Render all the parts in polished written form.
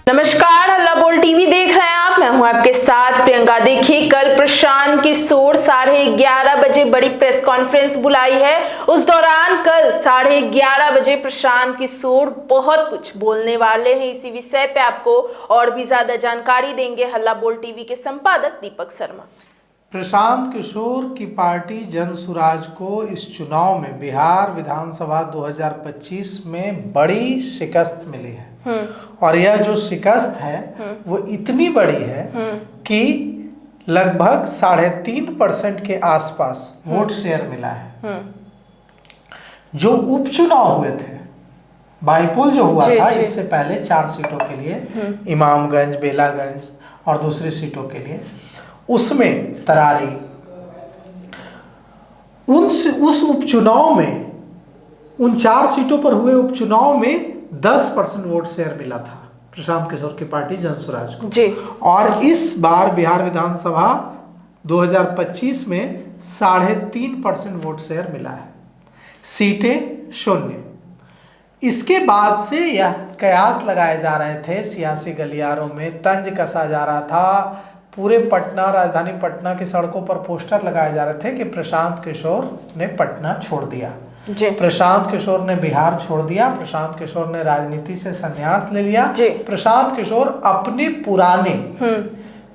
नमस्कार, हल्ला बोल टीवी देख रहे हैं आप। मैं हूं आपके साथ प्रियंका। देखिए, कल प्रशांत किशोर 11:30 बजे बड़ी प्रेस कॉन्फ्रेंस बुलाई है। उस दौरान कल 11:30 बजे प्रशांत किशोर बहुत कुछ बोलने वाले हैं। इसी विषय पे आपको और भी ज्यादा जानकारी देंगे हल्ला बोल टीवी के संपादक दीपक शर्मा। प्रशांत किशोर की पार्टी जनसुराज को इस चुनाव में बिहार विधानसभा 2025 में बड़ी शिकस्त मिली है। और यह जो शिकस्त है वो इतनी बड़ी है कि लगभग 3.5% के आसपास वोट शेयर मिला है। जो उपचुनाव हुए थे, बाईपोल जो हुआ था इससे पहले 4 सीटों के लिए, इमामगंज, बेलागंज और दूसरी सीटों के लिए, उसमें तरारी, उस उपचुनाव में, उन 4 सीटों पर हुए उपचुनाव में 10% वोट शेयर मिला था प्रशांत किशोर की पार्टी जनसुराज को जी। और इस बार बिहार विधानसभा 2025 में 3.5% वोट शेयर मिला है। सीटें 0। इसके बाद से यह कयास लगाए जा रहे थे, सियासी गलियारों में तंज कसा जा रहा था, पूरे पटना, राजधानी पटना की सड़कों पर पोस्टर लगाए जा रहे थे कि प्रशांत किशोर ने पटना छोड़ दिया, प्रशांत किशोर ने बिहार छोड़ दिया, प्रशांत किशोर ने राजनीति से संन्यास ले लिया। प्रशांत किशोर अपने पुराने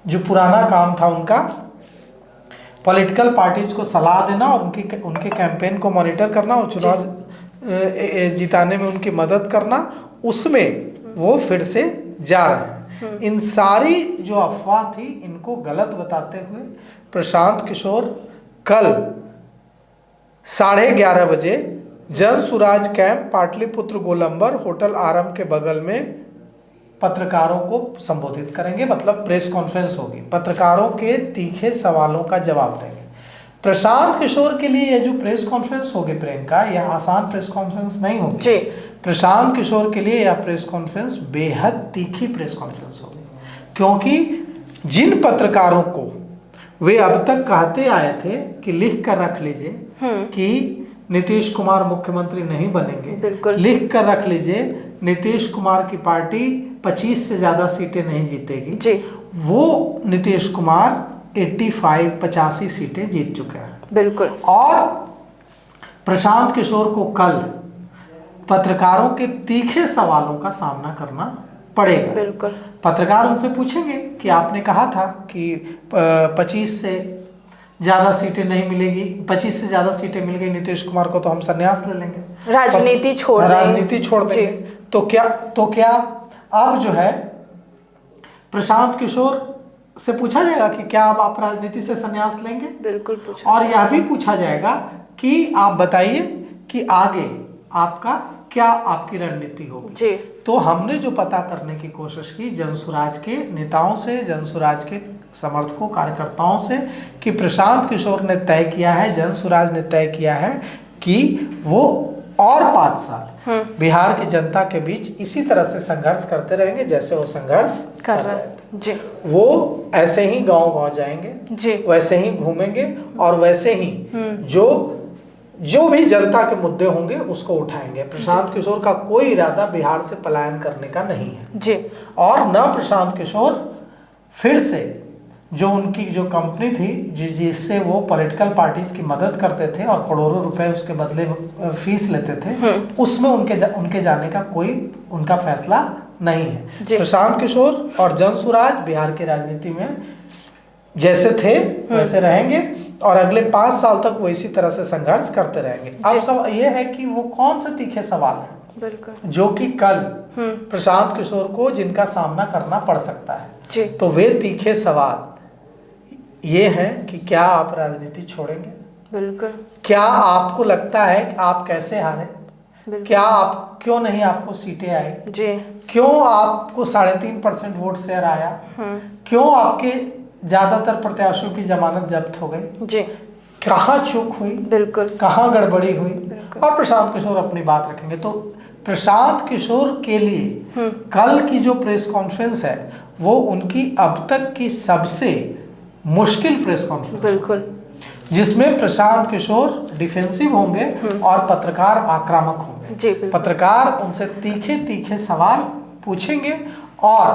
जो पुराना काम था उनका, पॉलिटिकल पार्टीज को सलाह देना और उनके कैंपेन को मॉनिटर करना और चुनाव जिताने में उनकी मदद करना, उसमें वो फिर से जा रहे हैं। इन सारी जो अफवाह थी इनको गलत बताते हुए प्रशांत किशोर कल 11:30 बजे जनसुराज कैंप पाटलिपुत्र गोलंबर होटल आरम के बगल में पत्रकारों को संबोधित करेंगे। मतलब प्रेस कॉन्फ्रेंस होगी, पत्रकारों के तीखे सवालों का जवाब देंगे। प्रशांत किशोर के लिए यह जो प्रेस कॉन्फ्रेंस होगी प्रियंका, यह आसान प्रेस कॉन्फ्रेंस नहीं होगी। प्रशांत किशोर के लिए यह प्रेस कॉन्फ्रेंस बेहद तीखी प्रेस कॉन्फ्रेंस होगी, क्योंकि जिन पत्रकारों को वे अब तक कहते आए थे कि लिख कर रख लीजिए कि नीतीश कुमार मुख्यमंत्री नहीं बनेंगे, लिख कर रख लीजिए नीतीश कुमार की पार्टी 25 से ज्यादा सीटें नहीं जीतेगी, वो नीतीश कुमार 85 सीटें जीत चुके हैं। और प्रशांत किशोर को कल पत्रकारों के तीखे सवालों का सामना करना पड़ेगा। पत्रकार उनसे पूछेंगे कि आपने कहा था कि 25 से ज्यादा सीटें नहीं मिलेगी, 25 से ज्यादा सीटें मिल गई नीतीश कुमार को तो हम संन्यास ले लेंगे, राजनीति छोड़ देंगे। तो क्या अब जो है प्रशांत किशोर से पूछा जाएगा कि क्या अब आप राजनीति से संन्यास लेंगे? बिल्कुल पूछा। और यह भी पूछा जाएगा कि आप बताइए कि आगे आपकी रणनीति होगी। तो हमने जो पता करने की कोशिश की जनसुराज के नेताओं से, जनसुराज के समर्थकों, कार्यकर्ताओं से, कि प्रशांत किशोर ने तय किया है, जनसुराज ने तय किया है कि वो और 5 साल बिहार की जनता के बीच इसी तरह से संघर्ष करते रहेंगे जैसे वो संघर्ष कर रहे थे। वो ऐसे ही गांव जाएंगे, वैसे ही घूमेंगे और वैसे ही जो भी जनता के मुद्दे होंगे उसको उठाएंगे। प्रशांत किशोर का कोई इरादा बिहार से पलायन करने का नहीं है और न प्रशांत किशोर फिर से जो उनकी जो कंपनी थी जिससे वो पॉलिटिकल पार्टीज की मदद करते थे और करोड़ों रुपए उसके बदले फीस लेते थे, उसमें उनके जाने का कोई उनका फैसला नहीं है। प्रशांत किशोर और जनसुराज बिहार की राजनीति में जैसे थे वैसे रहेंगे और अगले 5 साल तक वो इसी तरह से संघर्ष करते रहेंगे। अब सब ये है कि वो कौन से तीखे सवाल हैं जो कि कल प्रशांत किशोर को जिनका सामना करना पड़ सकता है। तो वे तीखे सवाल ये हैं कि क्या आप राजनीति छोड़ेंगे? क्या आपको लगता है कि आप कैसे हारे? क्यों नहीं आपको सीटें आई? क्यों आपको 3.5% वोट शेयर आया? क्यों आपके ज्यादातर प्रत्याशियों की जमानत जब्त हो गई? कहाँ चूक हुई? कहाँ गड़बड़ी हुई? और प्रशांत किशोर अपनी बात रखेंगे। तो प्रशांत किशोर के लिए कल की जो प्रेस कॉन्फ्रेंस है वो उनकी अब तक की सबसे मुश्किल प्रेस कॉन्फ्रेंस, जिसमें प्रशांत किशोर डिफेंसिव होंगे और पत्रकार आक्रामक होंगे। पत्रकार उनसे तीखे तीखे सवाल पूछेंगे और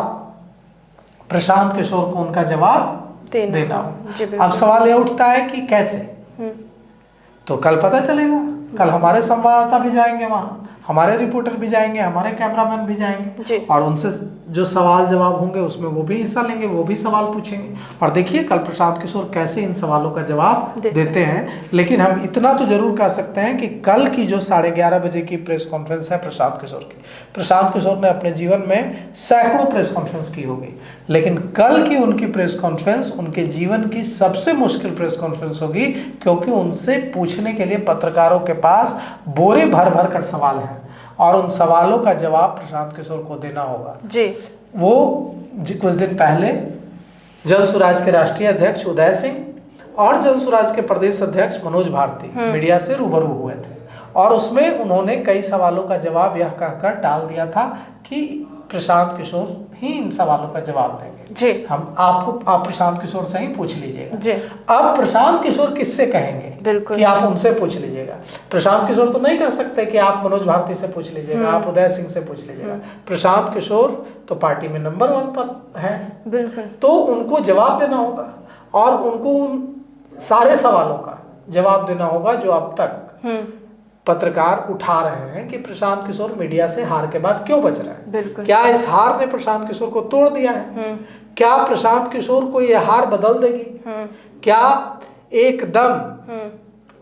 प्रशांत किशोर को उनका जवाब देना जी, हो। अब सवाल ये उठता है कि कैसे, तो कल पता चलेगा। कल हमारे संवाददाता भी जाएंगे वहाँ, हमारे रिपोर्टर भी जाएंगे, हमारे कैमरामैन भी जाएंगे और उनसे जो सवाल जवाब होंगे उसमें वो भी हिस्सा लेंगे, वो भी सवाल पूछेंगे। और देखिए कल प्रशांत किशोर कैसे इन सवालों का जवाब देते हैं। लेकिन हम इतना तो जरूर कह सकते हैं कि कल की जो 11:30 बजे की प्रेस कॉन्फ्रेंस है प्रशांत किशोर की, प्रशांत किशोर ने अपने जीवन में सैकड़ों प्रेस कॉन्फ्रेंस की होगी, लेकिन कल की उनकी प्रेस कॉन्फ्रेंस उनके जीवन की सबसे मुश्किल प्रेस कॉन्फ्रेंस होगी, क्योंकि उनसे पूछने के लिए पत्रकारों के पास बोरे भर भर कर सवाल हैं और उन सवालों का जवाब प्रशांत किशोर को देना होगा जी। वो कुछ दिन पहले जन सुराज के राष्ट्रीय अध्यक्ष उदय सिंह और जन सुराज के प्रदेश अध्यक्ष मनोज भारती मीडिया से रूबरू हुए थे और उसमें उन्होंने कई सवालों का जवाब यह कहकर टाल दिया था कि प्रशांत किशोर ही इन सवालों का जवाब देंगे जी। आप प्रशांत किशोर से ही पूछ लीजिएगा जी। अब प्रशांत किशोर किससे कहेंगे बिल्कुल कि आप उनसे पूछ लीजिएगा। प्रशांत किशोर तो नहीं कह सकते कि आप मनोज भारती से पूछ लीजिएगा, आप उदय सिंह से पूछ लीजिएगा। प्रशांत किशोर तो पार्टी में नंबर 1 पर है, बिल्कुल, तो उनको जवाब देना होगा और उनको उन सारे सवालों का जवाब देना होगा जो अब तक पत्रकार उठा रहे हैं कि प्रशांत किशोर मीडिया से हार के बाद क्यों बच रहे हैं। बिल्कुल। क्या इस हार ने प्रशांत किशोर को तोड़ दिया है? क्या प्रशांत किशोर को यह हार बदल देगी? क्या एकदम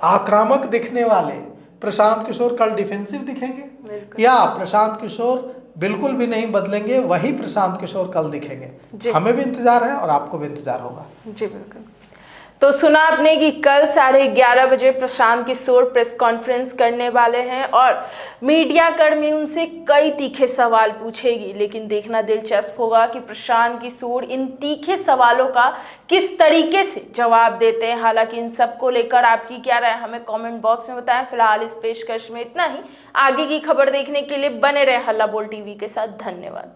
आक्रामक दिखने वाले प्रशांत किशोर कल डिफेंसिव दिखेंगे, या प्रशांत किशोर बिल्कुल भी नहीं बदलेंगे, वही प्रशांत किशोर कल दिखेंगे? हमें भी इंतजार है और आपको भी इंतजार होगा। जी बिल्कुल। तो सुना आपने कि कल 11:30 बजे प्रशांत किशोर प्रेस कॉन्फ्रेंस करने वाले हैं और मीडिया कर्मी उनसे कई तीखे सवाल पूछेगी, लेकिन देखना दिलचस्प होगा कि प्रशांत किशोर इन तीखे सवालों का किस तरीके से जवाब देते हैं। हालांकि इन सब को लेकर आपकी क्या राय हमें कमेंट बॉक्स में बताएं। फिलहाल इस पेशकश में इतना ही। आगे की खबर देखने के लिए बने रहे हल्ला बोल टीवी के साथ। धन्यवाद।